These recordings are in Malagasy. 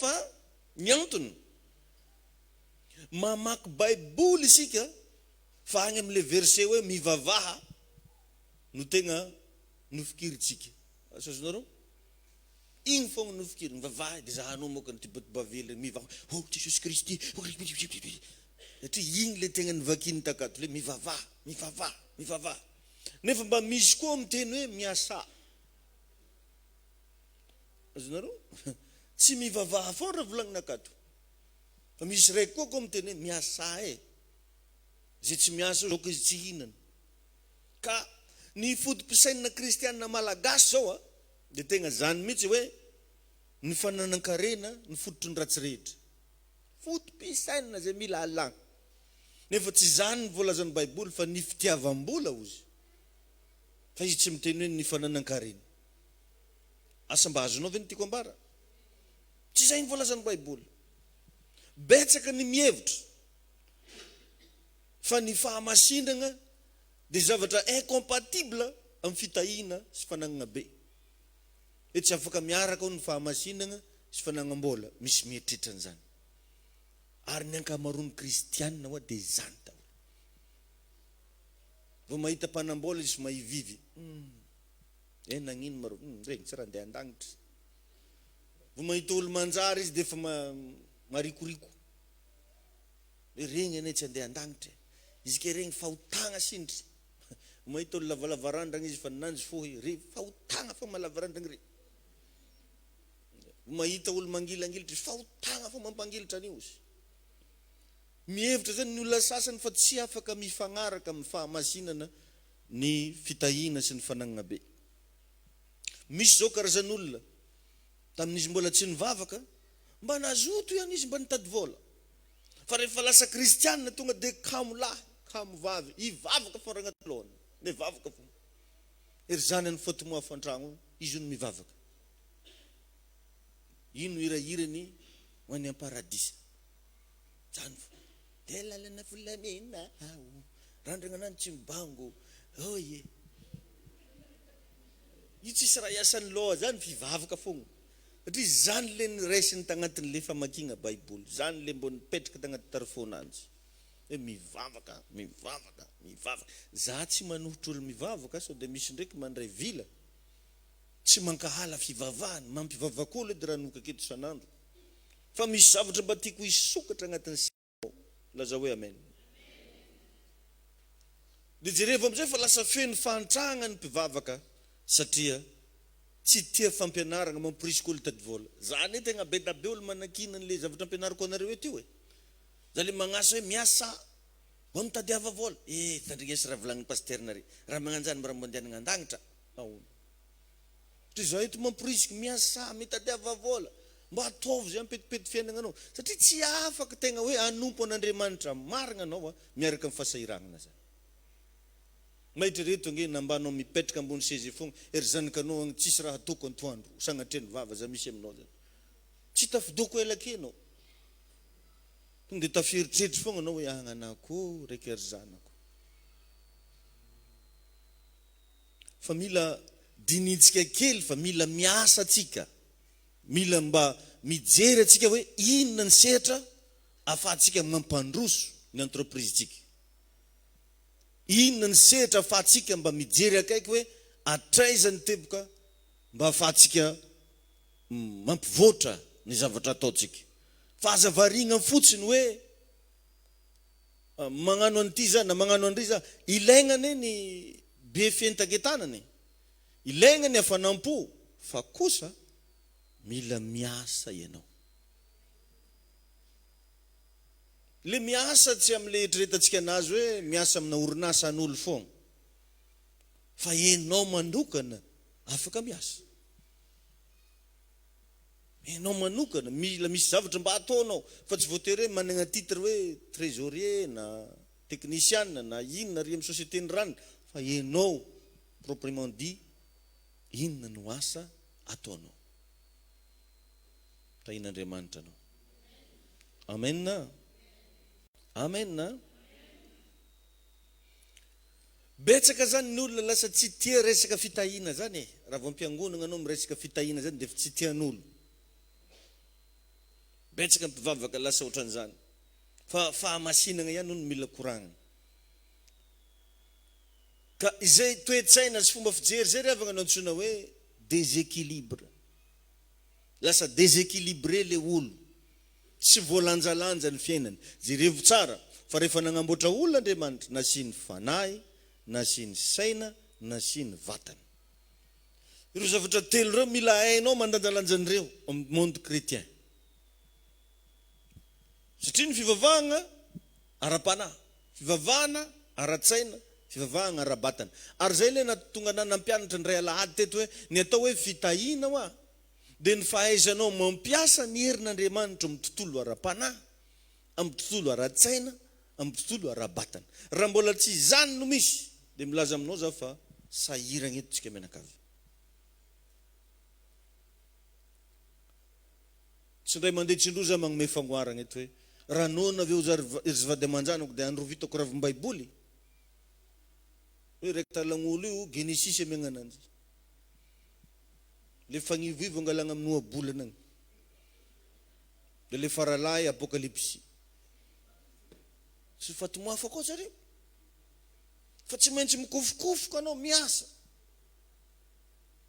fa ny antony mamaky baiboly isika fa agny am'le verset hoe mivavaha no tegna nofikiritsika asazonareo igny fogna nofikiry mivavaha de zahanao mokany tibotibavely mivavaha oh Jesus Kristy satria igny le tegna nivakiny takato le mivavaha nefa mba misy koa miteny hoe miasa azonareo tsy mivavaha foana raha volagnina akato fa misy raiky koa miteny hoe miasa zay tsy miasa zao izy tsy hinana ka ny fotom-pisainana kristianina malagasy zao de tegna zany mihitsy hoe ny fananan-karena ny fototry ny ratsy rehetra fotom-pisainana zay mila alagna nefa tsy zany ny voalazan'ny baiboly fa ny fitiavam-bola ozy fa izy tsy miteny hoe ny fananan-karena asa mba azonao ve ny tiako ambara tsy zay ny voalazan'ny baiboly betsaka ny mihevitra fa ny fahamasinana de zavatra incompatible amin'ny fitahina sy fanagnana be hoe tsy afaka miaraka ny fahamasinana sy fanagnam-bola misy mieritreritra ary ny ankamaroany kristianina hoa de zany tao vao mahita mpanam-bola izy mahivivy nagnino maro regny tsy raha andeha an-dagnitra vao mahita olo manjary izy de efa marikoriko regny anay tsy andeha an-dagnitra izy ke regny fahotagna sindry mahita olo lavalavarandragna izy fa nanjy fohy re fahotagna fa malavarandragna re mahita olo mangilangilitra fahotagna fa mampangilitra an'io izy mihevitra zany ny olona sasany fa tsy afaka mifagnaraka amin'ny fahamasinana ny fitahina sy ny fanagnana be misy zao karazan'olona tamin'izy mbola tsy nivavaka mba nazoto ihany izy mba nitady vola fa rehefa lasa kristianina tonga de kamo lahy kamo vavy ivavaka fa ragnaty lohany le vavaka fo ery zany any fotomoa fantragno izy no mivavaka ino irahirany ho any am-paradisa zany fo de lalana volamena randragna anany tsy mibango oye io tsisy raha iasan'ny loha zany fivavaka fogna satria zany le niraisiny tagnatin'le famakina baiboly zany le mbo nipetraka tagnaty tarifônanjy hoe mivavaka za tsy manohitra olo mivavaka sao de misy ndraiky mandray vila tsy mankahala fivavahany mampivavak'olo edy raha nokaketo sanandro fa misy zavatra mba tiako hisokatra agnatin'ny laza hoe amen de jereva amizay fa lasa feno fantragna ny mpivavaka satria tsy tia fampianarana mampirisika olo tady vola zany tegna bedabe olo manakina an'le zavatra ampianarako anareo eto io za le magnasa hoe miasa ho mitady hava vola tandrignesa raha volagnin'ny pasternare raha magnanjany mba raha mbo andehanagna an-dagnitra za eto mampirisika miasa mitady hava vola mba ataovy zay ampetipety fiainana anao satria tsy afaka tegna hoe anompo an'Andriamanitra marina anao miaraka amin'ny fahasahiragnana zany mahitra reto nge nambanao mipetraka ambony sezy fogna ery zanakanao agny tsisy raha atoko antoandro sagnatreany vava za misy aminao zany tsy tafidoko elaky anao tonga de tafieritreritry fogna anao hoe agnanako raiky ery zanako fa mila dinitsika kely fa mila miasa atsika mila mba mijery atsika hoe inona ny sehatra ahafahantsika mampandroso ny entreprise tsika inona ny sehatra ahafahantsika mba mijery akaiky hoe atraizany teboka mba ahafahantsika mampivoatra ny zavatra ataotsika fa aza varigna fotsiny hoe magnano an'ity zany na magnano an'ry za ilaignany ny be fientaketanany ilaignany hafanampo fa kosa mila miasa ianao le miasa tsy am'le eritreretantsika anazy hoe miasa amina orinasa an'olo fogna fa ianao manokana afaka miasa ianao manokana mila misy zavatra mba ataonao fa tsy voatery hoe managna titre hoe trésorier na technicien na inona ry amin'ny société ny ranony fa ianao proprement dit inona no asa ataonao tahin'Andriamanitra anao amen betsaka zany ny olona lasa tsy tia resaka fitahina zany raha vao ampiangonana anao miresaka fitahina zany de tsy tian'olo betsaka mpivavaka lasa ohatran'izany fa fahamasinana ihany no mila koragnina. Ka izay toe-tsaina sy fomba fijery zay rehefa no antsoina hoe déséquilibre. Lasa déséquilibré le olo, tsy voalanjalanja ny fiainany. Jerevo tsara fa rehefa nagnamboatra olona Andriamanitra, nasiny fanahy, nasiny saina, nasiny vatana. Ireo zavatra telo ireo mila hainao mandanjalanja an'ireo amin'ny monde chrétien. Satria ny fivavahana ara-panahy, fivavahana ara-tsaina, fivavahana ara-batana. Ary zay le natonga nampianatra ny ray alahady teto hoe ny atao hoe fitahiana hoa dia ny fahaizanao mampiasa ny herin'Andriamanitra amin'ny tontolo ara-panahy, amin'ny tontolo ara-tsaina, amin'ny tontolo ara-batana. Raha mbola tsy izany no misy dia milaza aminao za fa sahirana eto tsika menakavy. Tsy ndray mandeha tsindroza magnome fangoarana eto hoe raha noana aveo izy vady aman-janako dia andro vitako ravim-baiboly. Hoe raiky talagn'olo io Genesis amenananjy. Le fagnivoivo angalana amin'ny ohabolana agny. Dia le faralahy apokalypsy. Tsy fatimoafo koa zareo. Fa tsy maintsy mikofokofoka anao miasa.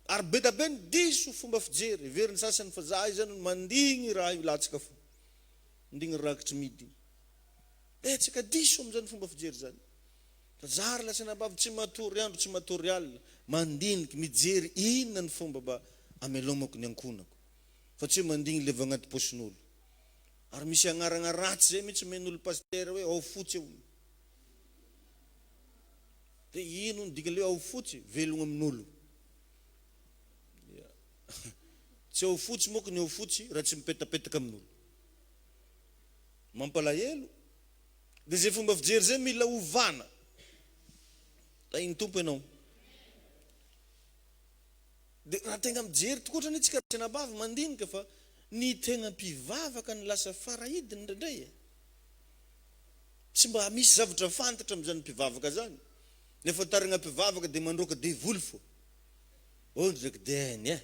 Ary be da be ny diso fomba fijery. Veriny sasany fa za izany mandigny raha io latsaka fo. Mandigny rakitry midi. Betsaka diso amin'izany fomba fijery zany. Fa zary lasana bavy tsy matory andro, tsy matory alina. Mandiniky mijery inona ny fomba ba amelomako ny ankonako. Fa tsy mandigny leva agnaty posin'olo. Ary misy agnarana ratsy zay mitsy men'olo pasteur hoe ao fotsy eo. Dia ino ny dikany hoe ao fotsy? Velogna amin'olo. Tsy ao fotsy moa ny ao fotsy raha tsy mipetapetaka amin'olo. Mampalahelo. Dia zay fomba fijery zay mila ovana. Iny tompo ianao. Dia raha tegna mijery tokotra ny tsika senabavy mandinika fa ny tegna mpivavaka ny lasa farahidiny indraindray. Tsy mba misy zavatra fantatra amin'izany mpivavaka zany. Nefa tarina mpivavaka dia mandroaka devoly fo. Oh ndraiky deny e.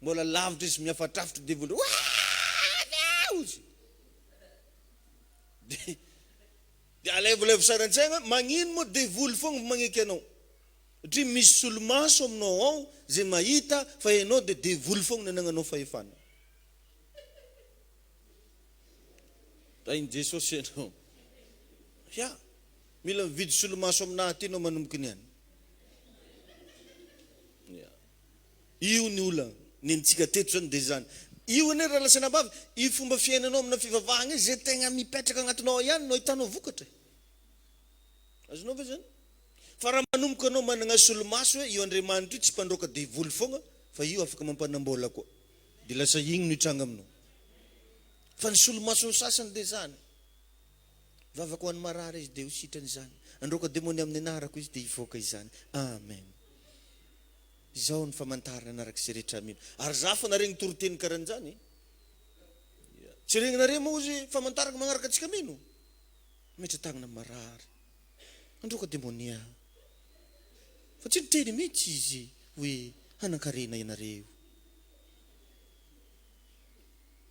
Mbola lavitra izy miafatrafitra devoly. Dia alevolevo saran-tsaigna magnino moa devoly fogna magneky anao. Satria misy solomaso aminao ao zay mahita fa ianao dia devoly fogna nananganao fahefana. Tainy Jesosy ianao. Ya, mila mividy solomaso aminahy ty anao manomboky niany. Io ny olana nentsika teto zany dia zany. Io ane raha lasana bavy, io fomba fiainanao amina fivavahana izy zay tegna mipetraka agnatinao ihany no hitanao vokatra. Azonao ve zany? Fa raha manomboka anao manana solomaso hoe io Andriamanitra io tsy mpandroaka devoly fogna, fa io afaka mampanambola koa. Dia lasa igny no hitranga aminao. Fa ny solomaso sasany dia zany. Vavaka ho an'ny marary izy dia ho sitrany zany. Androaka demony amin'ny anarako izy dia hivoaka izany. Amen. Izao ny famantarana anaraka sy rehetra mino. Ary za fa naregny toroteny karan'izany. Tsy regny nare moa izy famantarana manaraka antsika mino. Metra tagnana marary. Androaka demonia. Fa tsy niteny mihitsy izy hoe hanan-karena ianareo.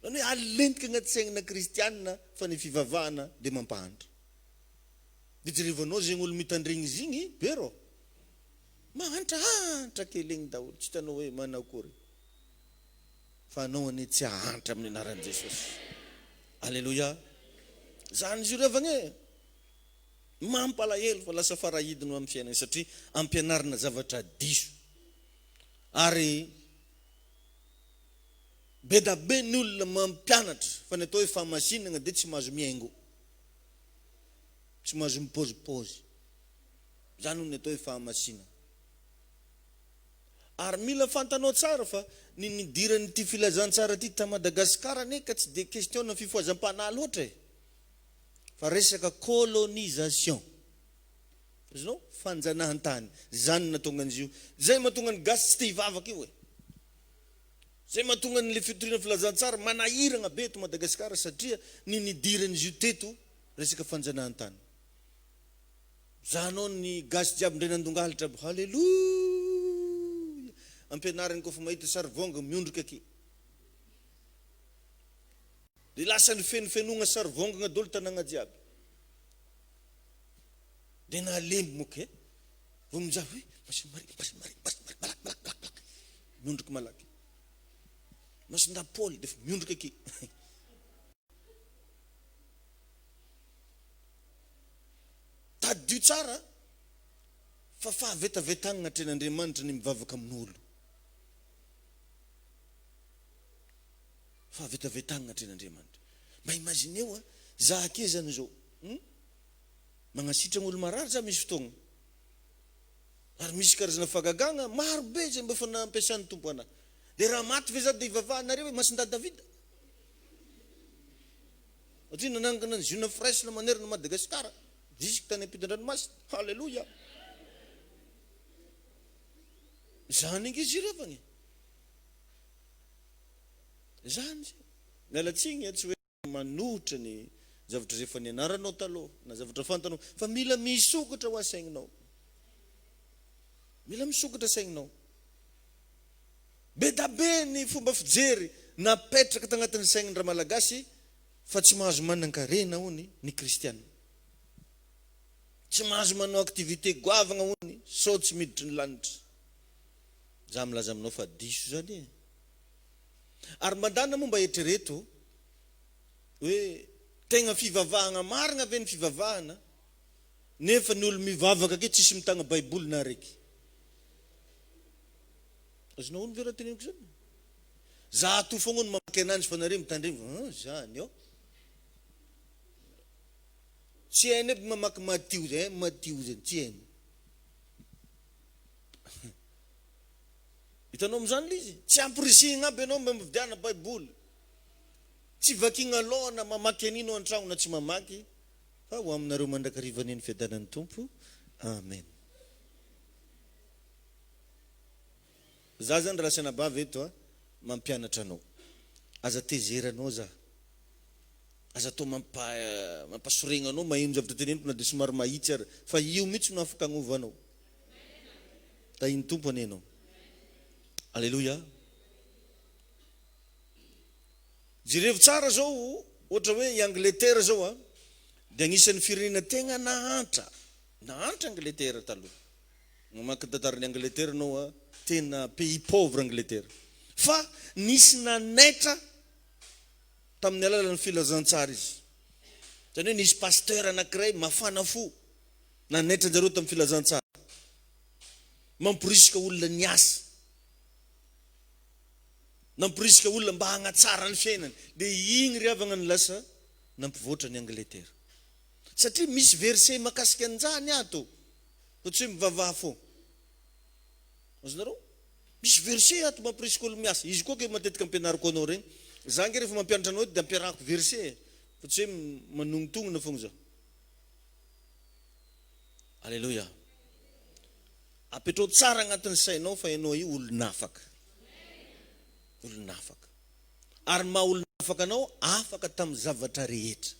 Hoe alentika agnaty sainana kristianina fa ny fivavahana dia mampahantro. Dia jerevanao zegny olo mitandregny izy igny, pero mahantrahantra kely igny daholo. Tsy hitanao hoe manao akory. Fa anao ane tsy hahantra amin'ny anaran'i Jesosy. Alleluia. Zany izy io revagna mampalahelo fa lasa farahidiny amin'ny fiainana satria ampianarina zavatra diso. Ary be da be ny olona mampianatra fa ny atao hoe fahamasinana dia tsy mahazo miaingo. Tsy mahazo mipôzipôzy. Zany ny atao hoe fahamasinana. Ary mila fantanao tsara fa ny nidirany ty filazantsara ty ta Madagasikara neka tsy dia question na fifoazam-panahy loatra e. Fa resaka colonisation. Azonao? Fanjanahan-tany. Zany natonga an'izio. Zay mahatonga ny gasy tsy te hivavaka io e. Zay mahatonga ny le fitoriana filazantsara manahirana be eto Madagasikara satria ny nidiran'izy io teto resaka fanjanahan-tany. Zanao ny gasy jiaby ndray nandongalitra aby. Halleluja. Ampianarany koa fa mahita sarivonga miondrika aky. Dia lasa ny fenofenona sarivongana dolo tanàna jiaby. Dia nahalembo moka e. Vao mizaha hoe Masina Maria, malaky. Miondrika malaky. Masina Paul dia miondrika aky. Tadio tsara fa fahavetavetanana tren'Andriamanitra ny mivavaka amin'olo. Fahavetavetanana tren'Andriamanitra. Mba imagineo za ake zany zao. Magnasitrana olo marary za misy fotoagna. Ary misy karazana fagagana maro be zay mba fa nampiasan'ny tompo anahy. Dia raha maty ve za dia ivavahanareo hoe Masinda Davida. Satria nanangana ny ziona fraîche na manerana Madagasikara. Disika tany ampitan-dranomasina. Halleluja. Zany ingy izy irevagny. Zany izy. Mialatsiny tsy hoe manohitra ny zavatra zay efa nianaranao taloha na zavatra fantanao, fa mila misokatra ho asaignao. Mila misokatra saigninao. Be da be ny fomba fijery napetraka tagnatin'ny saignin-dra malagasy fa tsy mahazo manan-karena hony ny kristiana. Tsy mahazo manao aktivité goavagna hony sao tsy miditry ny lanitra. Za milaza aminao fa diso zany e. Ary mandana momba eritrereto hoe tegna fivavahana marina ve ny fivavahana nefa ny olo mivavaka ake tsisy mitagna baiboly na raiky. Azonao ono vera teneniko zany. Za ato fogna no mamaky ananjy fa nareo mitandremo zany eo. Tsy hainy aby mamaky Matio zany tsy hainy. Hitanao amin'izany lizy tsy amporisihina aby ianao mba mividiana baiboly. Tsy vakina lohana mamaky anino an-tragno na tsy mamaky fa ho aminareo mandrakariva ny fiadanan'ny tompo. Amen. Za zany raha sanabavy eto mampianatra anao. Aza tezeranao za. Aza atao mampasorena anao maheno zavatra teneniko na dia somary mahitsy ary fa io mihitsy no afaka agnovanao. Tahiny tompo anenao. Alléluia. Jirevo tsara zao ohatra hoe i Angleterre zao dia agnisan'ny firenena tegna nahantra Angleterre taloha. Mamaky tantaran'ny Angleterre anao tena pays pauvre Angleterre. Fa nisy nanetra tamin'ny alalan'ny filazantsara izy. Zany hoe nisy pasteur anankiray mafana fo nanetra zareo tamin'ny filazantsara. Mamporisika olona ny asa. Namporisika olona mba hagnatsara ny fiainany. Dia igny riavagna ny lasa nampivoatra ny Angleterre. Satria misy verset makasika an'izany ato. Ohatsy hoe mivavaha fo. Azonareo? Misy verset ato mamporisika olo miasa. Izy koa ke matetika ampianariko anao regny. Za nge rehefa mampianatra anao dia ampiarahako verset. Ohatsy hoe manontognona fogna zaho. Alléluia. Apetrao tsara agnatin'ny sainao fa ianao io olo nafaka. Olo nafaka. Ary maha olo nafaka anao afaka tamin'ny zavatra rehetra.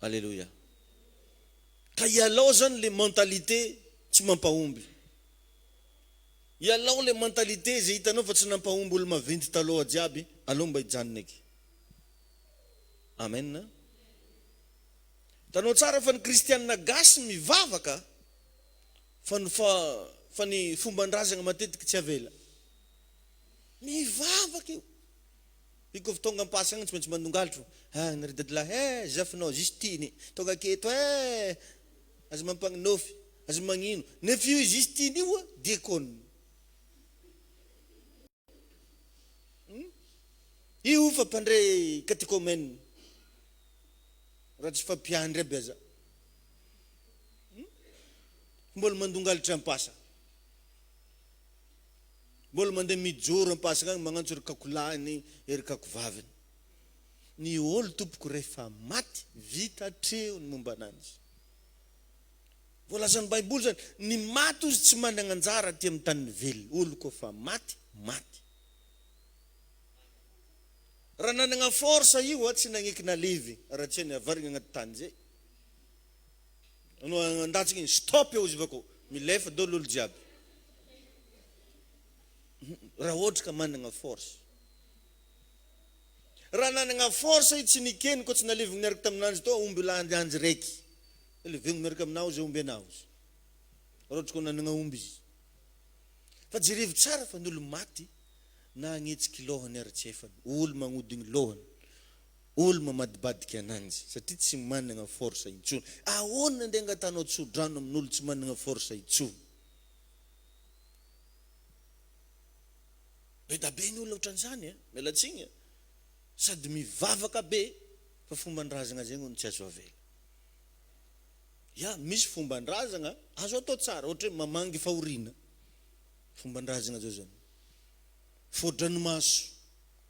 Alléluia. Ka ialao zany le mentalité tsy mampahomby. Ialao le mentalité zay hitanao fa tsy nampahomby olo maventy taloha jiaby, alao mba hijanona eky. Amen. Tanao tsara fa ny kristianina gasy mivavaka fa ny fomban-drazana matetika tsy avela. Mivavaka io. Iko avy tonga ampasagna tsy maintsy mandongalatro. Nary dadilahy, zafinao Justine. Tonga aketo aza mampanonofy, aza magnino. Nefa io Justine io diakône. Io fa mpandray catéchomène. Raha tsy fampiandry aby aza. Mbola mandongalatra ampasa. Mbola mandeha mijoro ampasagna agny magnantso ery kakolany, ery kakovaviny. Ny olo tompoko rehefa maty, vita treo ny momba ananjy. Voalazan'ny Baiboly zany, ny maty ozy tsy manana anjara aty amin'ny tany vely. Olo koa fa maty. Raha nanana force io tsy nagneky nalevy, raha tsy ny avarigna agnaty tany zay. Anao andatsika iny, stop eo izy vako, milefa dolo olo jiaby. Raha ohatra ka manana force. raha nanagna force tsy nikeny ko tsy nalevigny miaraka taminanjy to omby lanjanjy raiky levigny miaraka aminao zay omby anao raha ohatra ko nanagna omby izy fa jerevo tsara fa n'olo maty na agnetsiky lohany ary tsy efany olo magnodigny lohany olo mamadibadika ananjy satria tsy managna force intsony ahoana nde angatanao tsodrano amin'olo tsy managna force intsony beda be ny olona ohatran'izany mialatsigny sady mivavaka be fa fomban-drazagna zegny no tsy azo avela misy fomban-drazagna azo atao tsara ohatra hoe mamangy fahoriana fomban-drazagna zao zany fodranomaso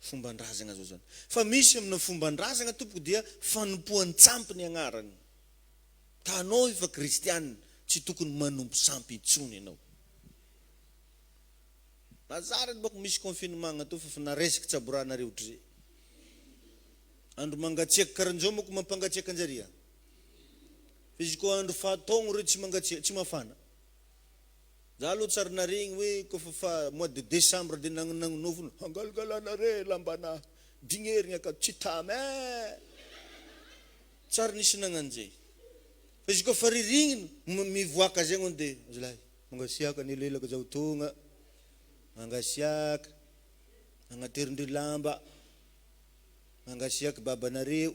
fomban-drazagna zao zany fa misy amina fomban-drazagna tompoko dia fanompoan'ny tsampy ny agnarany tanao efa kristianina tsy tokony manompo sampy intsony ianao lazara boko misy confinement to fa naresaka tsaboranareo ohatry andro mangatsiaka karan'izao moko mampangatsiaka anjaria izy ko andro fahataogno reo tsy mangatsiaka tsy mafana za aloha tsara naregny hoe kofa mois de décembre de nanonofo angalagalana lambana dignerigny aka tsy tamy tsara nisy nagnanjay fa izy kofa ririgniny mivoaka zegny de zalahy mangasiaka nelelaka zao tonga mangasiaka agnaterindreo lamba mangasiaka babanareo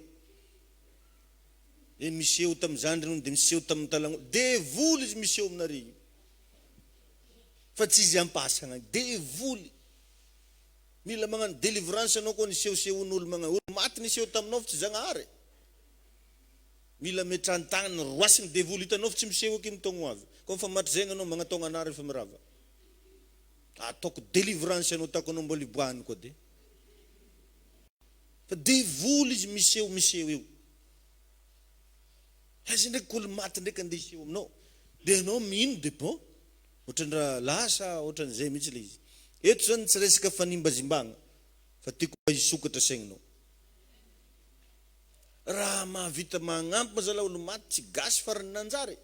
miseho tam'zandriny de miseho tamin'ny talagno devoly izy miseho aminareo fa tsy izy ampasagna devoly mila magnano délivrance anao koa nisehosehon'olo magnano olo maty niseho taminao fa tsy zagnahary mila metrany tagnany roasiny devoly hitanao fa tsy miseho aky mitogno avy koa fa matry zegny anao magnatogna anary fa mirava ataoko délivrance anao tako anao mbola iboahany koa de fa devoly izy miseho eo izy ndraiky olo maty ndraiky andeha iseho aminao de anao mino de bon ohatrandra lasa ohatran'izay mihitsy le izy eto zany tsy resaka fanimbazimbagna fa tiako hisokatra saigninao raha mahavita magnampy mazala olo maty tsy gasy farany nanjary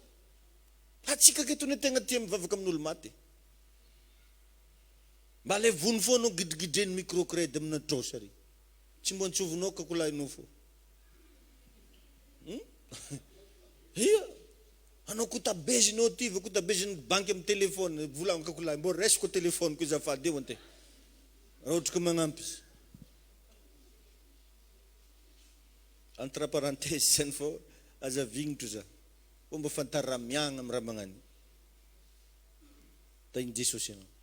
atsika ketony tegna tia mivavaka amin'olo maty mba le vony fo anao gidrigidreny microcrède amina trosary tsy mbo antsovinao kakolahinao fo ia anao kotabezinao ty va kotabeziny banky amin'ny telefôny volagno kakolahy mbo resiko telefôny ko izafady eo ante raha ohatra ka magnampy izy entre parenthèse zany fô aza vignitro za fomba fantaramiagna amin'ny raha magnany tainy jesosy anao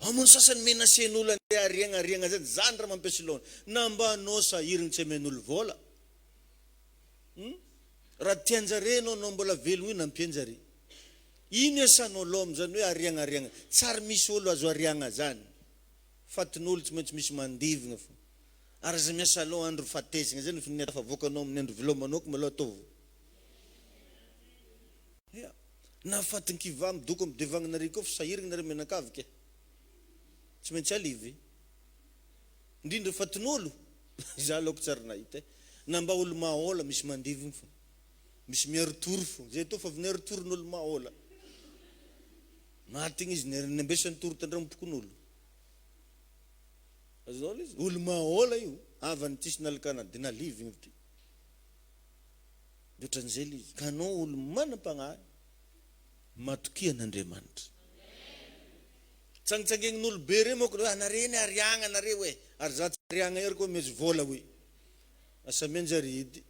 amony sasany menasen'olo andeha ariagna zany zany raha mampiasy lohany namba anao sahirigny tsy amen'olo vola raha tianjarenao anao mbola velogno io nampianjare ino asanao lomo zany hoe ariagna tsara misy olo azo ariagna zany fatin'olo tsy maintsy misy mandivigna fo ary za miasa loha andro fatezigna zany fa voakanao amin'ny andro vilomanao ko maloha ataovo na fatiny kiva midoko amin'ny devagnanareo koa fa sahirigna nareo menakavika tsy maintsy alivy indrindra fatin'olo za laoko tsara nahita na mba olo mahola misy mandivigny fo misy miaritory fo zay to fa niaritorin'olo mahola matigny izy nambesany tory tandrampokon'olo azonao izy olo mahola io avany tsisy nalakana de nalivigny ty ohatran'izay le izy kanao olo manam-pagnahy matokian'Andriamanitra tsangitsangegnin'olo be re moko nareny ariagna nareo ary za tsy ariagna ery koa misy vola hoe asa mianjary edy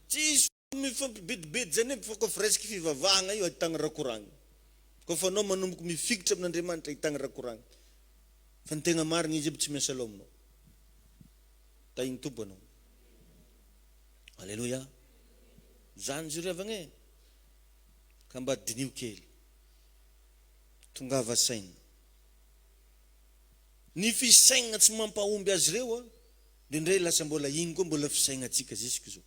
tsisy mifampibedibedy zany fa kofa resaka fivavahagna io ahitagna rakoragny kofa anao manomboky mifikitra amin'Andriamanitra ahitagna rakoragny fa ny tegna marigny izy aby tsy miasa loha aminao tainy tompo anao alleluia zany zoriavagna ka mba dinio kely tongava saina ny fisaigna tsy mampahomby azy reo de ndray lasa mbola igny koa mbola fisaignatsika jusque zao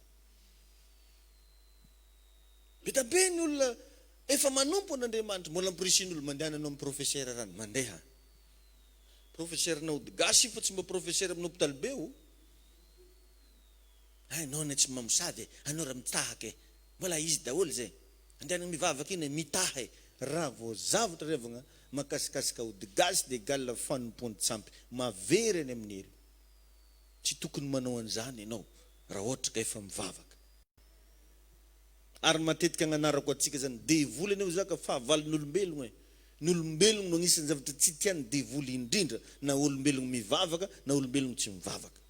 beta be ny olona efa manompo an'Andriamanitra mbola ampirisiny mandeha nanao amin'ny professeur rany mandeha professeur nao de gasy fa tsy mba professeur amin'ny hôpital be anao na tsy mamosady anao raha mitahake mbola izy daholo zay andehanagny mivavaka iny mitahy raha voazavatra revagna makasikasika ody gasy dia gal fanompony tsampy mavery any amin'ny elo. Tsy tokony manao an'izany ianao raha ohatra ka efa mivavaka. Ary matetika agnanarako atsika zany devoly anao zaka fahavalin'olombelogno e. Ny olombelogno no agnisan'ny zavatra tsy tiany devoly indrindra, na olombelogno mivavaka na olombelogno tsy mivavaka.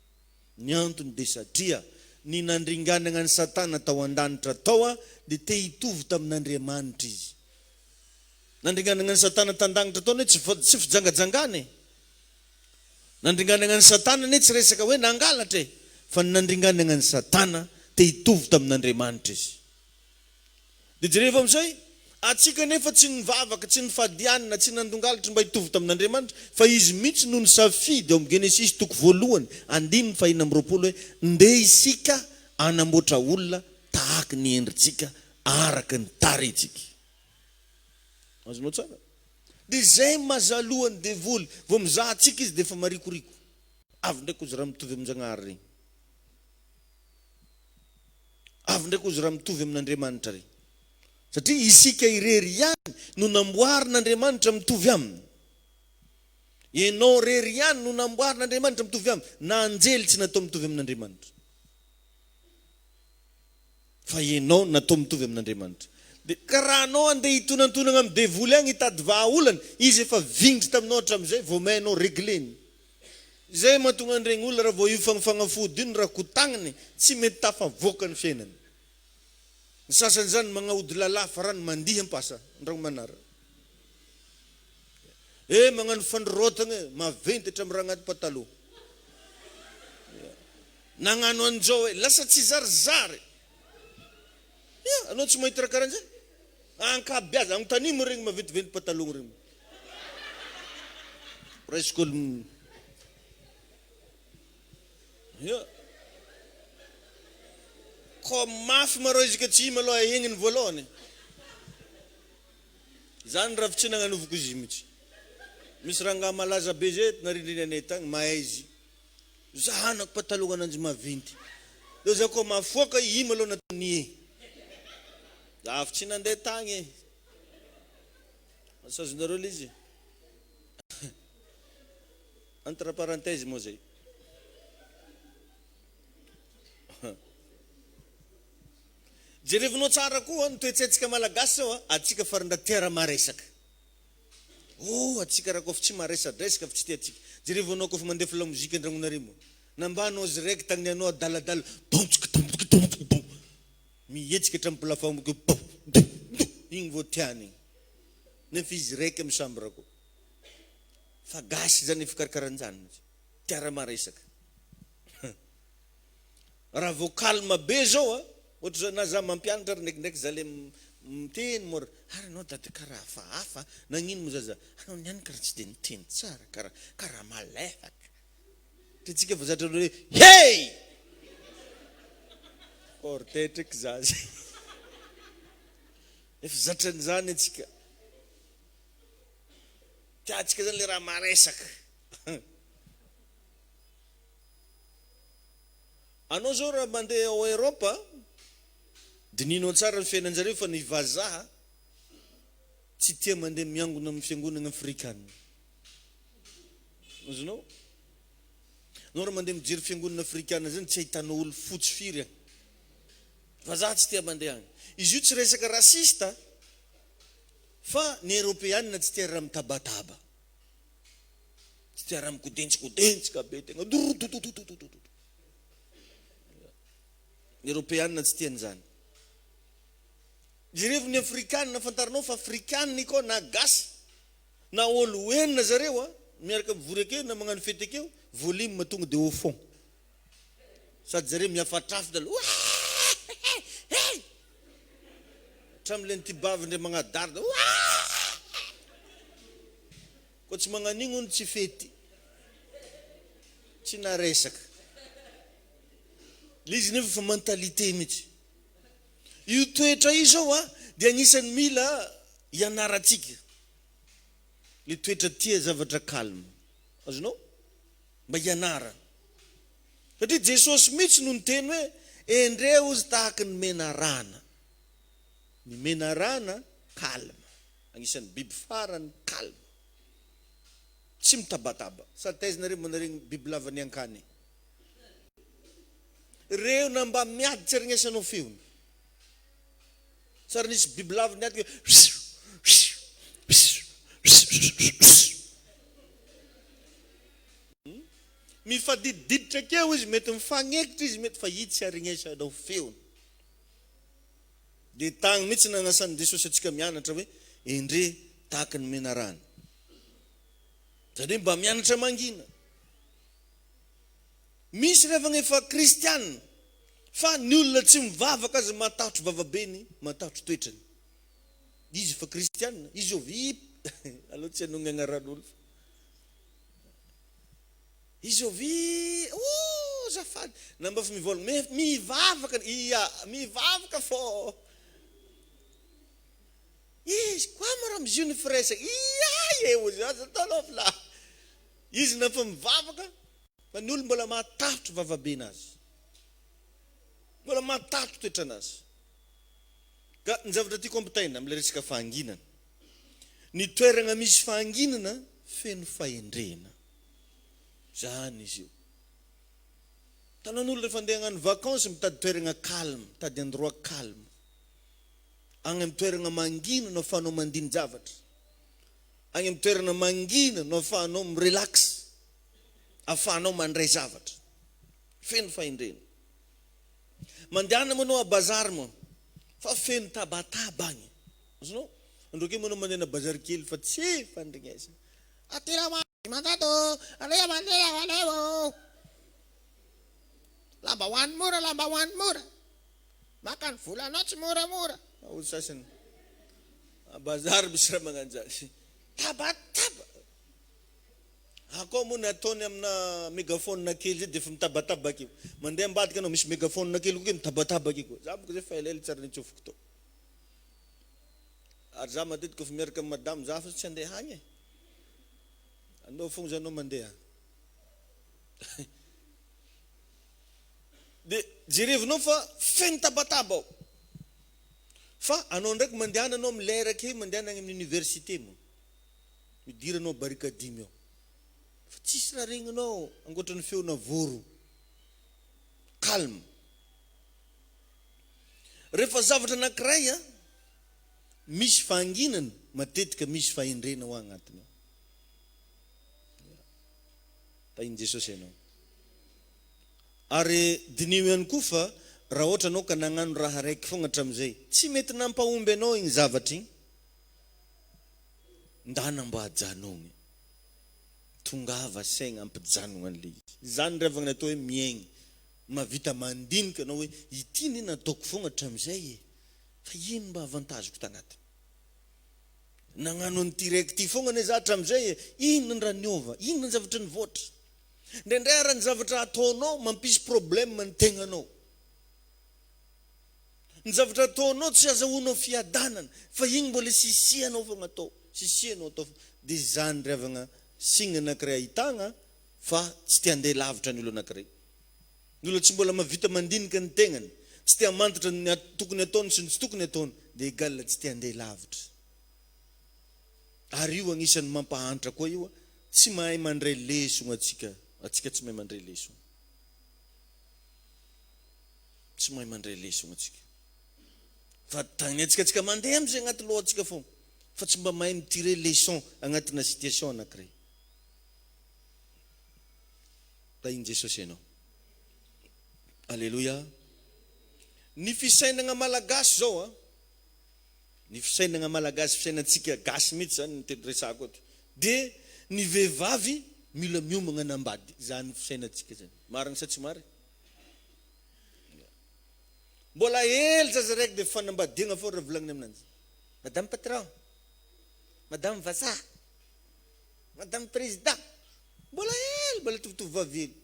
Ny antony dia satria ny nandringanana ny Satana tao an-danitra tao dia te hitovy tamin'Andriamanitra izy. Nandringanana ny Satana tan-danitra tao tsy fijangajangana. Nandringanana ny Satana tsy resaka hoe nangalatra e, fa nandringanana ny Satana te hitovy tamin'Andriamanitra izy. Dia jereva amin'izay, atsika nefa tsy nivavaka, tsy nifadianina, tsy nandongalatra mba hitovy tamin'Andriamanitra, fa izy mihitsy no nisafidy ao amin'ny Genesis 1:5 hoe ndeha isika anamboatra olona tahaka ny endritsika araka ny tarehintsika. Azonao tsara? Dia izay mahazalohany devoly, vao mizaha atsika izy dia efa marikoriko. Avy ndraiky ozy raha mitovy amin'Janahary regny. Avy ndraiky ozy raha mitovy amin'Andriamanitra regny. Satria isika irery ihany no namboarin'Andriamanitra mitovy aminy. Ianao rery ihany no namboarin'Andriamanitra mitovy aminy. Na anjely tsy natao mitovy amin'Andriamanitra, fa ianao natao mitovy amin'Andriamanitra. Dia karaha anao andeha hitonantonana amin'ny devoly agny hitady vahaolana, izy efa vingitra taminao hatramin'izay vao mainao regleny. Izay mahatonga an'iregny olona raha vao io fagnafody iny raha kotagniny tsy mety tafavoaka ny fiainany. Ny sasany zany magnahody lalahy fa rano mandihy ampasa ndrago manara. Magnano fandrotagna maventy hatramin'ny raha agnaty pataloha. Nagnano an'izao lasa tsy zarizary. Anao tsy mahita raha karaha an'izay? Ankabiazy agnotanimo regny maventiventy pataloha regny. Presque ko mafy marao izy ka tsy maloha ahegniny voalohany. Zany raha tsy nagnanovako izy mihitsy. Misy ranga malaza be zay narindrinanay tagny mahay izy. Zahanako pataloha ananjy maventy. Leo za ko mafoaka i maloha natony. Avy tsy nandeha tagny. Masazonareo izy. Entre parenthèse moa zay. Jerevinao tsara koa ny toetsaitsika malagasy zao atsika farindra tia raha maresaka. Atsika raha kofa tsy maresadresaka fa tsy tia atsika. Jerevinao kofa mandefa la mozika andragnonareo. Nambanao azy raiky tagny anao adaladala mihetsika hatramin'ny plafond igny vao tiany. Nefa izy raiky amin'ny chambre ko. Fa gasy zany efa karakaran'izany. Tia raha maresaka. Raha vao calme be zao ohatra na za mampianatra ndraikindraiky za le miteny mora ary anao dady karaha hafahafa nagnino moa zaza anao niany karaha tsy dia niteny tsara karaha malefaka. Tritsika fa zatra hoe hey ortetriky zazy efa zatran'izany atsika tiatsika zany le raha maresaka. Anao zao raha mandeha ao Eropa dininao tsara ny fiainanjareo fa ny vazaha tsy tia mandeha miangona amin'ny fiangonana afrikanina. Azonao? Anao raha mandeha mijery fiangonana afrikanina zany tsy ahitanao olo fotsy firy agny. Vazaha tsy tia mandeha agny. Izy io tsy resaka rasista fa ny Eropeanina tsy tia raha mitabataba. Tsy tia raha mikodentsikodentsika be tegna. Ny Eropeanina tsy tia an'izany. Jerevy ny Afrikanina fantarinao fa Afrikanina koa na gasy na olo enina zareo miaraka mivory akeo na magnano fety akeo volume tonga dia au fond. Sady zareo miafatrafy dalo hatramin'ilay nitibavy ndray magnadarida koa tsy magnan'igny hono tsy fety tsy naresaka. Izy nefa fa mentalité mihitsy. Io toetra io zao dia anisan'ny mila ianaratsika. Le toetra tia zavatra calme. Azonao? Mba ianara. Satria Jesosy mihitsy no niteny hoe endreo izy tahaka ny menarana. Ny menarana calme. Anisan'ny biby farany calme. tsy mitabataba sa taizina reo manareny biby lava ny ankany reo na mba miady tsy arignesanao feony sary nisy biby lava niady mifadididitra keo izy mety mifagnekitra izy mety fa hity tsy arignesanao feony de tagny mihitsy nanasan'i Jesosy atsika mianatra hoe endre tahaka ny menarana satria mba mianatra mangina misy revagna efa kristianina fa ny olona tsy mivavaka azy matahotro vavabeny matahotro toetrany izy fa kristianina izy ovy aloha tsy hanao gn'agnaran'olo izy ovy zafady namba fa mivolagna mivavaka mivavaka fô izy koa mara miziony fresa eo aza tolofla izy na fa mivavaka fa ny olo mbola matahotro vavabenazy mbola matahotro toetranazy ka ny zavatra tiako ampitaina am'le resaka fahanginana ny toerana misy fahanginana feno fahendrena zany izy io tanan'olo rehefa andeha hagnano vacances mitady toerana calme mitady endroit calme agny amin'ny toerana mangina no afahanao mandiny zavatra agny amin'ny toerana mangina no afahanao mirelax afahanao mandray zavatra feno fahendrena mandehana manao a bazary moa fa feno tabataba agny azonao androke manao mandeha na bazary kely fa tsy fandrignesa atira mandato alea lamba hoany mora makany volanao tsy moramora olo sasany bazary misy raha magnano zany tabataba akao moa nataony amina mégaphone kely zay de fa mitabatabaka io mandeha ambadika anao misy mégaphone kely koa mitabatabaka iko za boko zay fa elaela tsara nitsofoko to ary za matetika fa miaraka amin'ny madame za fa tsy andeha hagny anao fogna zanao mandeha de jerevinao fa feno tabataba ao fa anao ndraiky mandehana anao amin'ny lera ke mandehana agny amin'ny université mo midiranao barika dimy ao fa tsisy raha regninao angoatran'ny feona voro calme rehefa zavatra anankiray misy fahanginana matetika misy fahendrena ho agnatiny tainy Jesosy ianao ary dinio ihany koa fa raha ohatra anao ka nagnano raha raiky fogna hatram'izay tsy mety nampahomby anao igny zavatra igny ndana mba hajanogny tongava saigna ampijanogna an'le izy zany revagna natao hoe miaigny mavita mandinika anao hoe ity ny nataoko fogna hatram'izay fa ino mba avantageko tagnatiny nagnano an'ity raiky ty fogna ane za hatram'izay ino ny raha niova ino ny zavatra nivoatra ndraindray raha ny zavatra ataonao mampisy problème ny tegnanao ny zavatra ataonao tsy azahoanao fiadanana fa igny mbola sisianao fogna atao sisianao atao de zany revagna signa anankiray ahitagna fa tsy te handeha lavitra ny olo anankiray ny olo tsy mbola mavita mandinika ny tegnany tsy te hamantatra ny tokony ataony sy ny tsy tokony ataony de egal tsy te handeha lavitra ary io agnisan'ny mampahantra koa io tsy mahay mandray lesogna atsika tsy mahay mandray lesogna tsy mahay mandray lesogna atsika fa tagny atsika mandeha am'izay agnaty lohantsika fogna fa tsy mba mahay mitire leçon agnatina situation anankiray tainy Jesosy ianao alleluia ny fisainagna malagasy zao ny fisainagna malagasy fisainantsika gasy mihitsy zany ny teny resako ato de ny vehivavy mila miomagna anambady zany fisainantsika zany marina sa tsy marina mbola hely zaza raiky de fanambadiagna fô raha volagniny aminanjy madame patron madame vasa madame président mbola hely mbola tovitovy vavely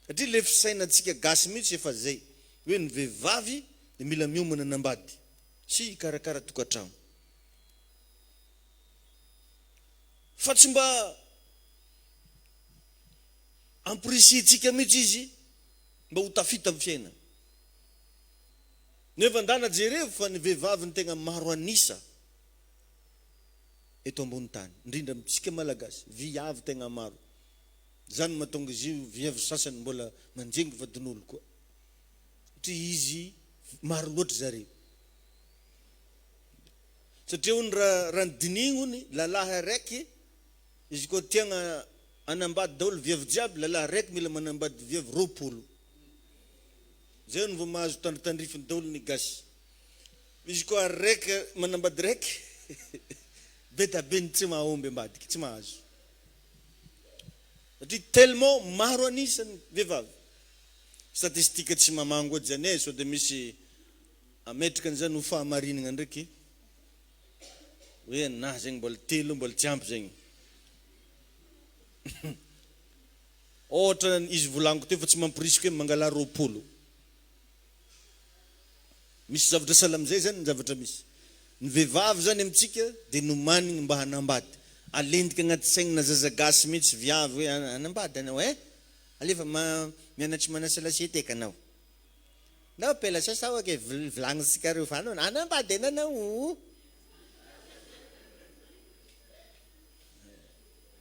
satria le fisainantsika gasy mihitsy efa zay hoe ny vehivavy de mila miomana anambady sy karakara tokatrano fa tsy mba amporisitsika mihitsy izy mba ho tafita amin'ny fiainana nefa ndana jereo fa ny vehivavy ny tegna maro anisa eto ambony tany, indrindra amitsika malagasy, viavy tegna maro. Zany mahatonga izy io viavy sasany mbola manjengy vadin'olo koa. Satria izy maro loatra zareo. Satria hony raha dinigny hony, lalahy araiky, izy koa tiagna anambady daholo viavy jiaby, lalahy araiky mila manambady viavy 20. Zay no vao mahazo tandritandrifiny daholo ny gasy. Izy koa araiky manambady raiky, betabeny tsy mahomby ambadiky, tsy mahazo. Satria tellement maro anisany vehivavy. Statistika tsy mamango zany so dia misy ametraka an'izany ho fahamarinana ndraiky. Hoe na zegny mbola 3 mbola tsy ampy zegny. Ohatra izy volaniko teo fa tsy mampirisika hoe mangala 20. Misy zavatra sahala amizay zany ny zavatra misy. Ny vehivavy zany amitsika dia nomaniny mba hanambady. Alendika agnaty saigna zaza gasy mihitsy viavy hoe anambady anao alefa mianatry manasa lasiety eka anao. Nao pela sasa ke vilagnisika reo fa anambady anao.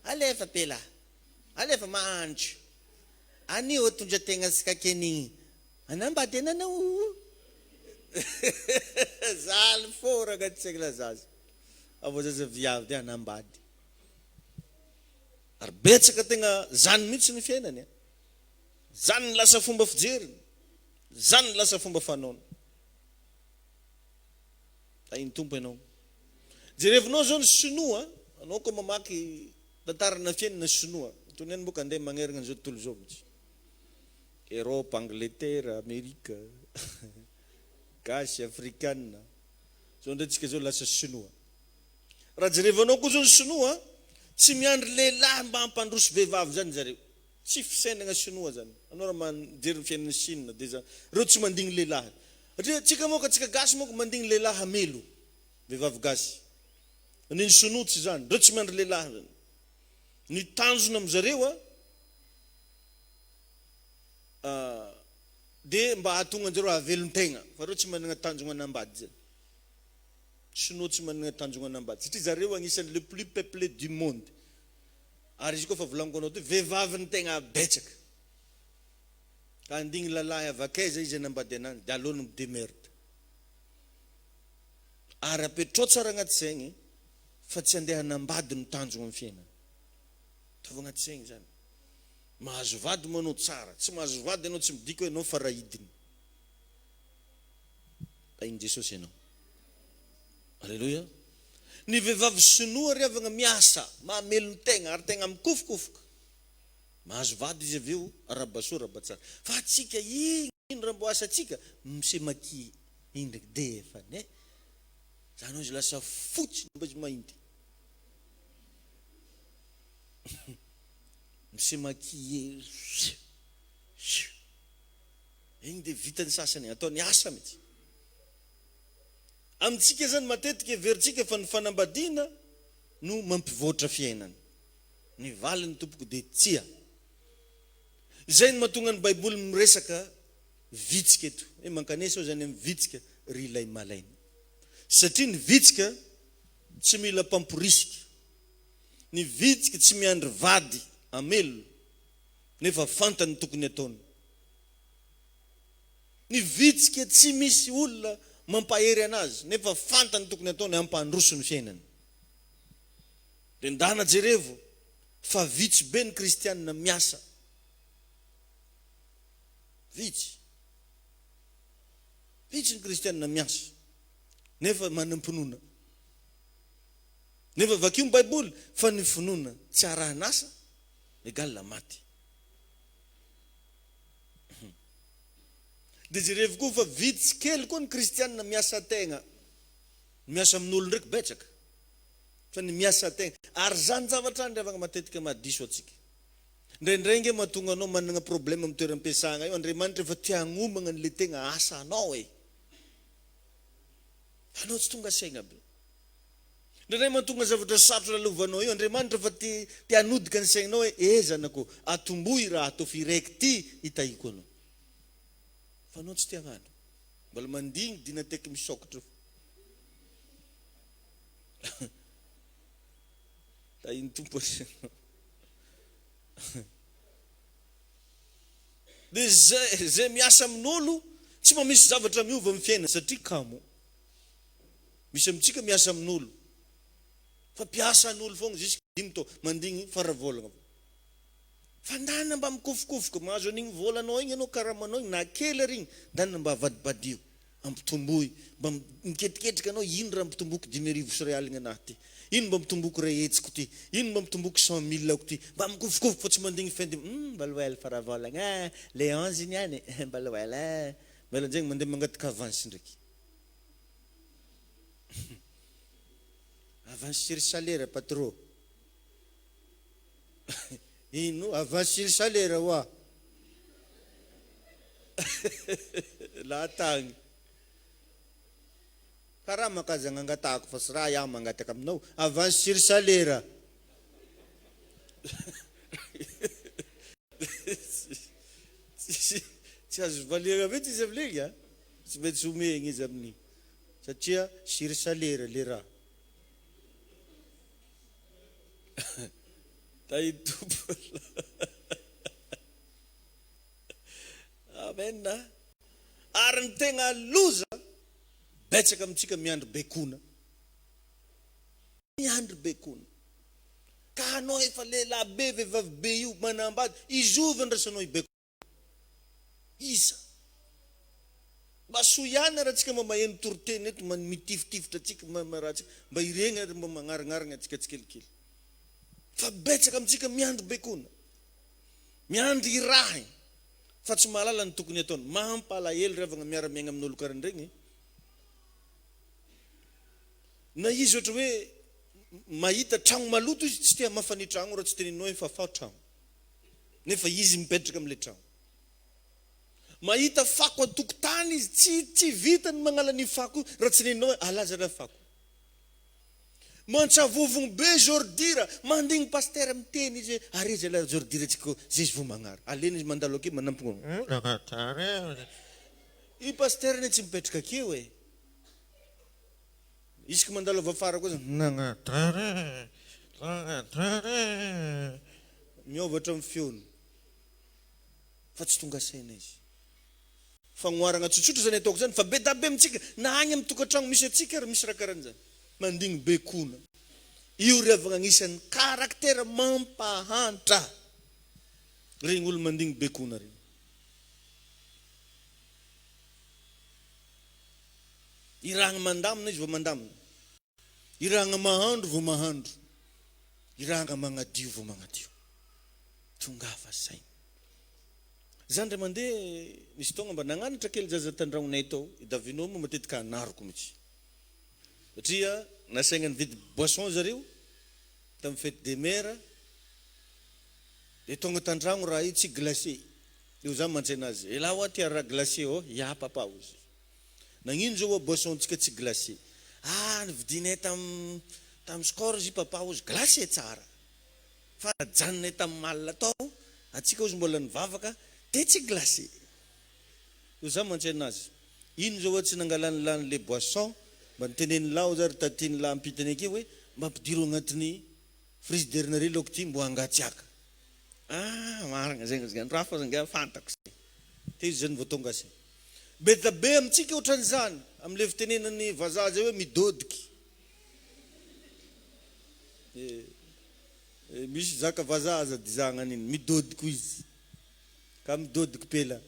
Alefa pela. Alefa mahandro. Anio tondra tegna sika kenigny. Anambady anao. Zaly fora agnaty saigna zaza. Avo zaza viavy dia anambady. Ary betsaka tegna zany mihitsy ny fiainany. Zany ny lasa fomba fijeriny. Zany ny lasa fomba fanaony. Tainy tompo ianao. Jerevinao zao ny sinoa, anao koa mamaky tantarana fiainana sinoa. Tony any boka andeha magnerana zao tontolo zao mihitsy. Europe, Angleterre, Amerika, gasy, afrikanina. Zao ndraitsika zao lasa sinoa. Raha jerevanao koa zao ny sinoa, tsy miandry lehilahy mba hampandroso vehivavy zany zareo. Tsy fisainana sinoa zany. Anao raha manjery ny fiainana Chine dia reo tsy mandigny lehilahy. Satria tsika moka tsika gasy moka mandigny lehilahy hamelo. Vehivavy gasy. Ny sinoa tsy zany. Reo tsy miandry lehilahy zany. Ny tanjona amizareo dia mba hahatonga anjareo havelon-tegna. Fa reo tsy manana tanjona anambady zany. Sinoa tsy manana tanjona anambady. Satria zareo anisany le plus peuplé du monde. Ary izy koa fa volaniko anao, vehivavy ny tegna betsaka. Ka andigny lalahy avakaiza izy anambady anany, dia alony midemerda. Ary apetrao tsara agnaty saigny fa tsy andeha hanambady ny tanjona amin'ny fiainana. Tova agnaty saigny zany. Mahazo vady manao tsara, tsy mahazo vady ianao tsy midika hoe ianao farahidiny. Tainy Jesosy ianao. Alleluia. Ny vehivavy sinoa riavana miasa, mahamelo ny tegna, ary tegna mikofokofoka. Mahazo vady izy avy eo, arabasoa rabatsara. Fa atsika ino raha mbo asa atsika, misemaki indraiky defa ne. Zany izy lasa fotsy mba izy mainty. Misemaki igny dia vitany sasany, ataony asa mihitsy. Amitsika zany matetika veritsika fa ny fanambadiana no mampivoatra fiainana. Ny valiny tompoko dia tsia. Izay no mahatonga ny Baiboly miresaka vitsika eto. Hoe mankanesa zany amin'ny vitsika ry ilay malaina. Satria ny vitsika tsy mila mpamporisika. Ny vitsika tsy miandry vady amelo nefa fantany tokony ataony. Ny vitsika tsy misy olona mampahery anazy nefa fantany tokony ataony hampandroso ny fiainany. Dia ndana jerevo fa vitsy be ny kristianina miasa. Vitsy ny kristianina miasa nefa manam-pinoana. Nefa vakio ny Baiboly fa ny finoana tsy arahanasa égale maty. Dia jerevo koa fa vitsy kely koa ny kristianina miasa tegna. Miasa amin'olo ndraiky betsaka. Fa ny miasa tegna. Ary zany zavatra ny ravaka matetika mahadiso atsika. Indraindray nge mahatonga anao manana problème amin'ny toeram-piasana io, Andriamanitra efa tia hagnomana an'ilay tegna asa anao e. Anao tsy tonga saigna be. Indraindray mahatonga zavatra sarotra lalovanao io, Andriamanitra efa tia hanodika ny saignanao hoe zanako, atomboy raha atao firaiky ty hitahiko anao. Fa anao tsy tia hagnano. Mbola mandigny dina teky misokatra. iny tompony. Dia zay miasa amin'olo tsy mba misy zavatra miova amin'ny fiaina satria kamo misy amintsika miasa amin'olo fa mpiasa an'olo foagna jusque dimy tao mandigny faravolagna. Fandana mba mikofokofoka mahazo an'igny volanao igny anao karamanao igny na kely ary igny dana mba avadibadio ampitomboy mba miketriketrika anao ino raha mpitomboky 10,000 sy ray aligna anahy ty, ino mba mitomboky ray hetsiko ty, ino mba mitomboky 100,000 ako ty, mba mikofokofoko fa tsy mandigny fendy mbaloel faravolagna le 11 niany mbaloel mbala zegny mandeha mangataka avance ndraiky. Avance sur salaire patron. Ino avance sur salaire wa la tagny karaha makazana angatako fa sy raha iaho mangataka aminao avance sur salaire. Tsy azo valiagna mety izy amin'igny a, tsy maintsy omegny izy amin'igny satria sur salaire le raha. Amen. Ary ny tegna loza betsaka amintsika miandry bekona. Miandry bekona. Ka anao efa lehilahy be vehivavy be io manambady izovy andrasanao i bekona. Isa. Mba soa ihany raha tsika mba maheno toroteny eto mitiftifitra atsika maratsika mba iregny ary mba magnarignarigna atsika tsikelikely. Fa betsaka amintsika miandry bekona. Miandry irahy. Fa tsy mahalala ny tokony ataony. Mampalahelo revagna miara-miaigna amin'olo karan'iregny. Na izy ohatra hoe mahita tragno maloto izy tsy tia mafany tragno raha tsy teninao efa fao tragno. Nefa izy mipetraka amin'ilay tragno. Mahita fako an-tokotany izy tsy vitany magnala ny fako raha tsy teninao alaza raha fako. Mantsavovogno be zordira mandigny pasteur miteny izy are zay la zordira tsika zay izy vao magnara. Alena izy mandalo akeo manampigno. I pasteur ne tsy mipetraka akeo e. Isaka mandalo avy afara koa zany. Miovatra amin'ny feony. Fa tsy tonga saina izy. Fagnoarana tsotsotra zany ataoko zany fa be da be amintsika na agny amin'ny tokantragno misy atsika ary misy raha karan'izany. Mandigny bekona. Io revagna agnisan'ny karaktera mampahantra. Regny olo mandigny bekona regny. Irahagna mandamina izy vao mandamina. Irahagna mahandro vao mahandro. Irahagna magnadio vao magnadio. Tonga fa saina. Zany re mandeha nisy tonga mba nagnanatra kely zaza tandragnonay tao idavinao moa matetika anaroko mihitsy. Satria nasaigna nividy boisson zareo tamin'ny fête des mères. Dia tonga tandragno raha io tsy glacé. Io zany mantsena azy. E laha ohaty raha glacé oh, ya papa ozy. Nagnino zao boisson tsika tsy glacé. Nividinay tam score izy papa ozy glacé tsara. Fa janonay tamin'ny malina tao, atsika ozy mbola nivavaka, dia tsy glacé. Io zany mantsena azy. Ino zao tsy nangalanilany le boisson, mba niteneny lao zary tatiny la ampitany akeo hoe mba ampidiro agnatin'ny frigidaire-nareo laoko ty mbo angatsiaka. Marina zegny raha zanga fantako zay. Te izy zany vao tonga say. Be da be amintsika ohatran'izany am'le fitenenan'ny vazaha zay hoe midodiky. Misy zaka vazaha aza dizagna an'iny midodiky izy. Ka midodiky pela.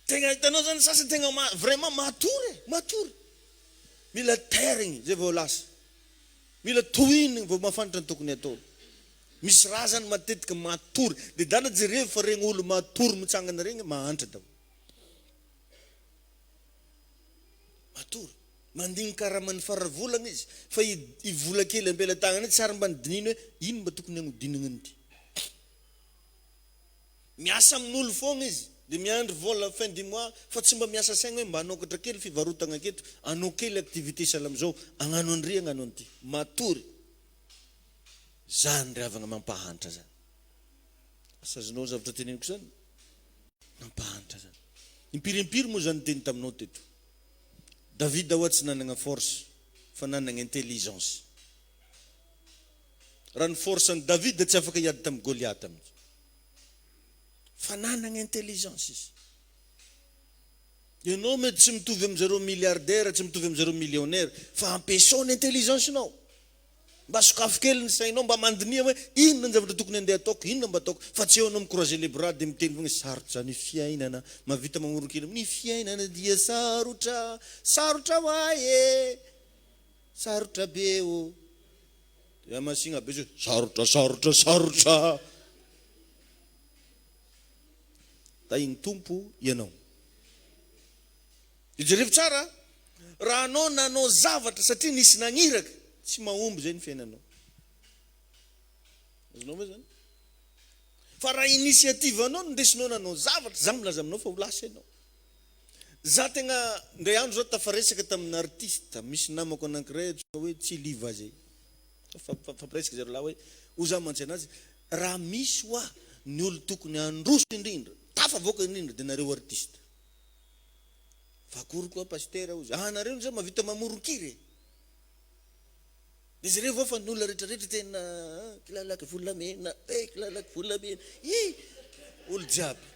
Tegna hitanao zany sasany tegna vraiment matory. Mila terigny zay vao lasa. Mila tohiny vao mafantatra ny tokony atao. Misy raha zany matetika matory. Dia dala jereo fa regny olo matory mitsangana regny mahantra dao. Matory. Mandigny karaman'ny faravolagna izy. Fa i vola kely ambela tagnana tsara mba nidininy hoe ino mba tokony agnodinana an'ity. Miasa amin'olo foagna izy. Dia miandry vola fin du mois fa tsy mba miasa saigna hoe mba anokatra kely fivarotana aketo, anao kely activité sahala am'izao, agnano andry agnano an'ity. Matory. Zany ravagna mampahantra zany. Asazonao zavatra teneniko zany? Mampahantra zany. Impirimpiry moa zany teny taminao teto. Davida ohatsy nanagna force. fa nanagna intelligence. Raha ny force-ny Davida tsy afaka hiady tamin'ny Goliath mihitsy. Fa nanagna intelligence izy. Ianao mety tsy mitovy amin'izareo milliardaire, tsy mitovy amin'izareo millionnaire, fa ampiasao ny intelligence-nao. Mba sokafo kely ny sainao, mba mandinia hoe inona ny zavatra tokony andeha ataoko, inona mba ataoko. Fa tsy eo anao mikroiser les bras dia miteny foana sarotra ny fiainana, mahavita mamorokely. Ny fiainana dia sarotra, sarotra hoahy e, sarotra be o. Dia masigna be zao, sarotra, sarotra, sarotra. Da iny tompo ianao. Ijerevy tsara, raha anao nanao zavatra satria nisy nagniraka, tsy mahomby zay ny fiainanao. Azonao moa zany? Fa raha initiative anao ndesinao nanao zavatra, za milaza aminao fa ho lasa ianao. Za tegna ndray andro zao tafaresaka tamin'ny artiste, misy namako anankiray hoe tsy liva zay. Fampiresaka zay lahy hoe oza mantsy anazy, raha misy hoa ny olo tokony androso indrindra, tafavoaka indrindra dia nareo artiste. Fa akory koa pasteur ozy, nareo zay mahavita mamorokiry. Dia zareo vao fa ny olona rehetrarehetra tena kilalaka volamena, kilalaka volamena. Olo jiaby.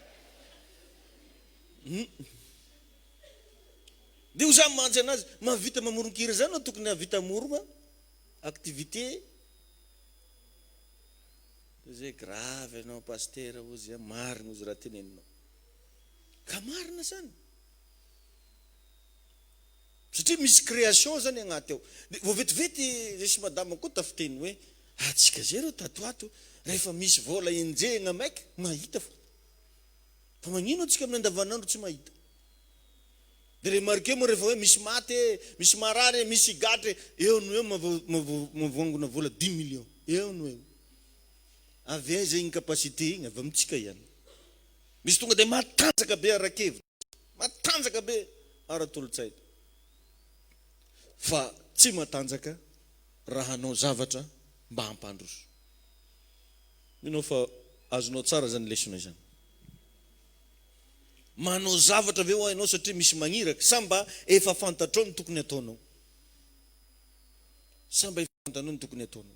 Dia oza mantsy anazy, mahavita mamorokiry zany no tokony havita morona activité. Zay grave anao pasteur ozy, marina ozy raha teneninao. Ka marina zany. Satria misy création zany agnaty ao. Vao vetivety zay sy madama koa tafiteny hoe atsika zay reo tatoato, rehefa misy vola enjehana maika, mahita fo. Fa magnino atsika amin'ny andavanandro tsy mahita. Dia remarqué moa rehefa hoe misy maty, misy marary, misy gatre, eo no eo mavoangona vola 10 millions. Eo no eo. Avy aiza iny capacité iny, avy amintsika ihany. Misy tonga dia matanjaka be arakevitra, matanjaka be ara-tolotsaina. Fa tsy matanjaka raha hanao zavatra mba hampandroso. Minao fa azonao tsara zany lesona izany. Manao zavatra ve ho hainao satria misy magniraka, sa mba efa fantatrao ny tokony ataonao. Sa mba efa fantanao ny tokony ataonao.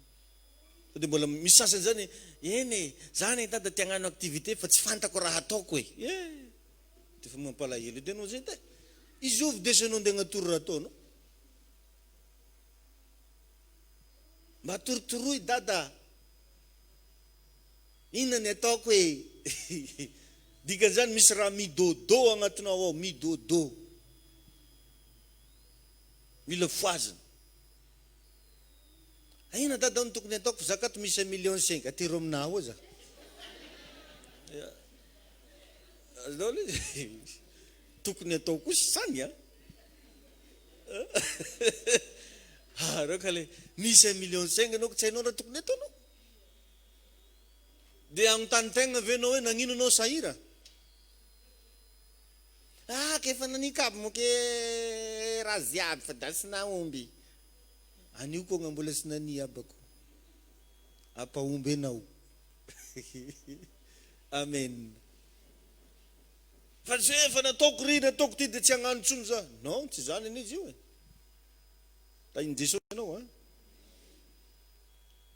Dia mbola misy sasany zany, eny zany dada tia hagnano activité fa tsy fantako raha ataoko e. Dia fa mampalahelo dia anao zay te. Izy ovy desanao andeha hagnatory raha ataonao. Mba torotoroy dada, inona ny ataoko e. Dika zany misy raha midodo agnatinao ao, midodo. Mila foazina. Inona dada ny tokony ataoko, zakato misy 1,5 million, atero aminahy ao za. Tokony atao kosa sany a. Reo ka le misy 1,5 million anao ko tsy hainao raha tokony ataonao. Dia agnontany-tegna venao hoe nagnino anao sahira. Kefa nanikabo mo ke raha ziaby fa da sy nahomby. Anio koa nga mbola sy nani abako. Apahomby anao. Amen. Fa tsy hoe efa nataoko ry, nataoko ty dia tsy hagnano intsony za. Non, tsy zany anizy io e. Da iny Jesosy anao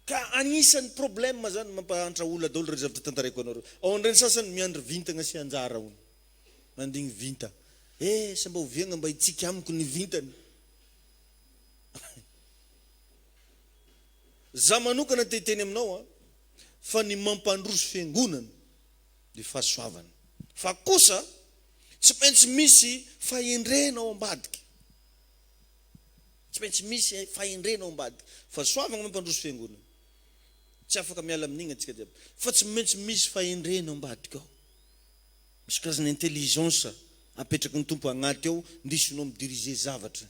Ka anisan'ny problème zany mampahantra olona daholo rehetra zavatra tantaraiko anao. Ao andreny sasany miandry vintana sy anjara hono. Mandigny vinta. Sa mba oviagna mba hitsika amiko ny vintany. Za manokana teteny aminao fa ny mampandroso fiangonana dia fahasoavana. Fa kosa tsy maintsy misy fahendrena ao ambadika. Tsy maintsy misy fahendrena ao ambadika. Fahasoavana mampandroso fiangonana. Tsy afaka miala amin'igny atsika jiaby. Fa tsy maintsy misy fahendrena ao ambadika ao. Misy karazana intelligence apetraky ny tompo agnaty ao, ndisinao midiriger zavatra,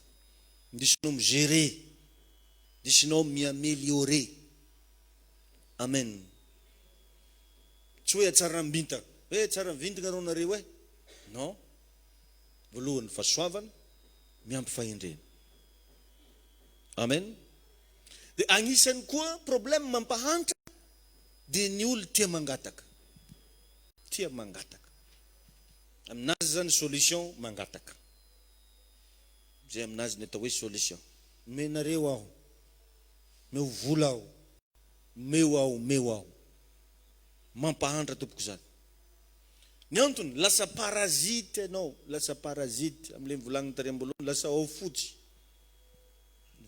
ndisinao migérer, ndisinao miaméliorer. Amen. Tsy hoe tsara mbinta, tsara mivintana rao nareo e. Non. Voalohany fahasoavana, miampy fahendrena. Amen. Dia agnisan'ny koa problème mampahantra dia ny olo tia mangataka. Tia mangataka. Aminazy zany solution mangataka. Zay aminazy ny atao hoe solution. menareo aho, meo vola aho, meo aho. Mampahantra tompoko zany. Ny antony, lasa parazity anao, lasa parazity, am'le volagniny tary amboloany, lasa ao fotsy.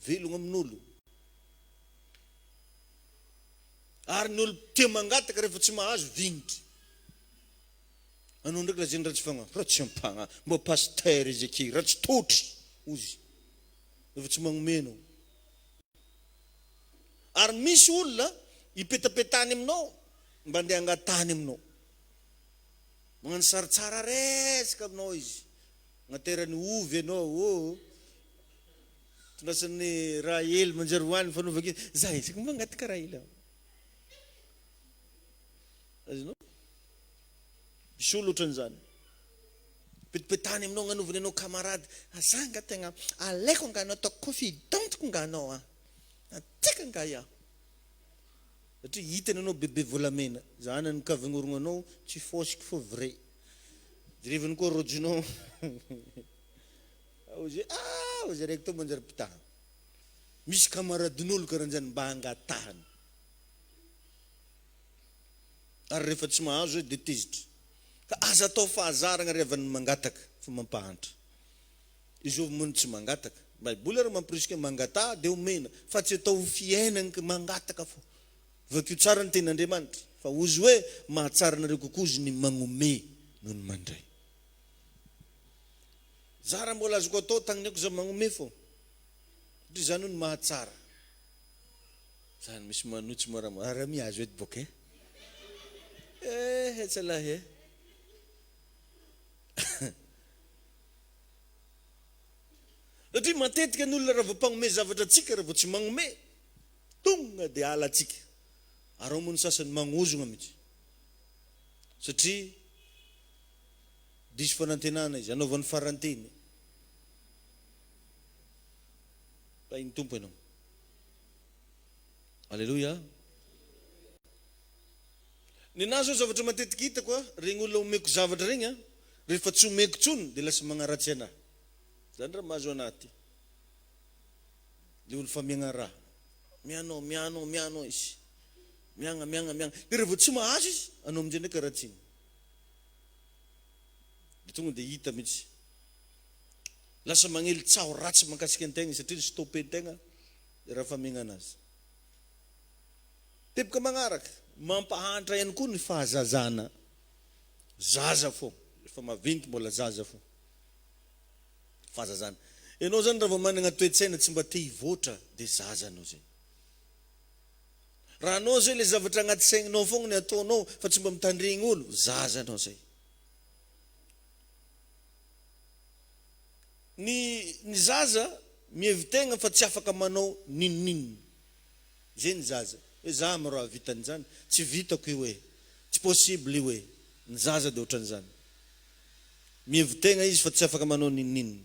Velogno amin'olo. Ary ny olo tia mangataka rehefa tsy mahazo vignitra. Anao ndraiky lazany ratsy fagnahy, ratsy ampagna, mbo pasteur izy aky, ratsy totry, ozy. Rehefa tsy magnomenao. Ary misy olona ipetapetany aminao, mba ndeha angatany aminao. Magnano saritsara resaka aminao izy. Agnaterany ovy anao, tondrasan'ny raha hely manjary hoany fanaovake, za isaky mangataka raha hely aho. Azonao? Misy olo ohatran'izany. Petapetany aminao gnanaovany anao kamarady, azanga tegna alaiko nga anao ataoko confidentiko nga anao a. Atika nga iaho. Satria hitany anao bebe volamena, zany ny kavagnorona anao tsy fosiko fo vrai. Direvany koa rojinao. Ozy raiky to manjary pitaha. Misy kamaradin'olo karan'izany mba angatahany. Ary rehefa tsy mahazo de tezitra. Ka aza atao fahazarana rehevan'ny mangataka fa mampahantra. Izy io mony tsy mangataka. Baiboly ary mampirisika mangataha de omena, fa tsy atao fiainana mangataka fo. Vakio tsara ny ten'Andriamanitra, fa ozy hoe mahatsara nareo kokoa izy ny magnome noho ny mandray. Zara mbola azoko atao tagniniako za magnome fo. Dry zany ny mahatsara. Zany misy manotsy moramora, ara mihazo eto boka e. Tsalahy e. Satria matetika ny olona raha vao mpagnome zavatra atsika, raha vao tsy magnome, tonga de ala atsika. Ary ao moa ny sasany magnozona mihitsy. Satria diso fanantenana izy, anaovan'ny faranteny. Painy tompo ianao. Alleluia. Ninazy zao zavatra matetika hitako a, regny olona omeko zavatra regny a, rehefa tsy omeko tsony de lasa magnaratsy anahy. Zany raha mahazo anaty. Le olo fa miagna raha. Miano izy. Miagna. De rehefa tsy mahazo izy, anao amin'izay ndraiky ratsiny. De tonga de hita mihitsy. Lasa magnely tsaho ratsy makasika an-tegna satria stopentegna de raha fa miagna anazy. Teboka magnaraka, mampahantra ihany koa ny fahazazana. Zaza fo. Efa maventy mbola zaza fo. Fahazazana. Ianao zany raha vao manana toe-tsaina tsy mba te hivoatra de zaza anao zay. Raha anao zay le zavatra agnaty saigninao fogna ny ataonao fa tsy mba mitandregny olo, zaza anao zay. Ny zaza mihevitegna fa tsy afaka manao ninnininy. Zay ny zaza. Hoe za mo raha vitan'izany, tsy vitako io hoe, tsy possible io hoe. Ny zaza de ohatran'izany. Mihevitegna izy fa tsy afaka manao ninnininy.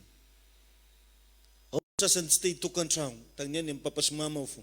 Ao sasany tsy te hitokan-trano, tagny any amin'ny papa sy mama ao fo.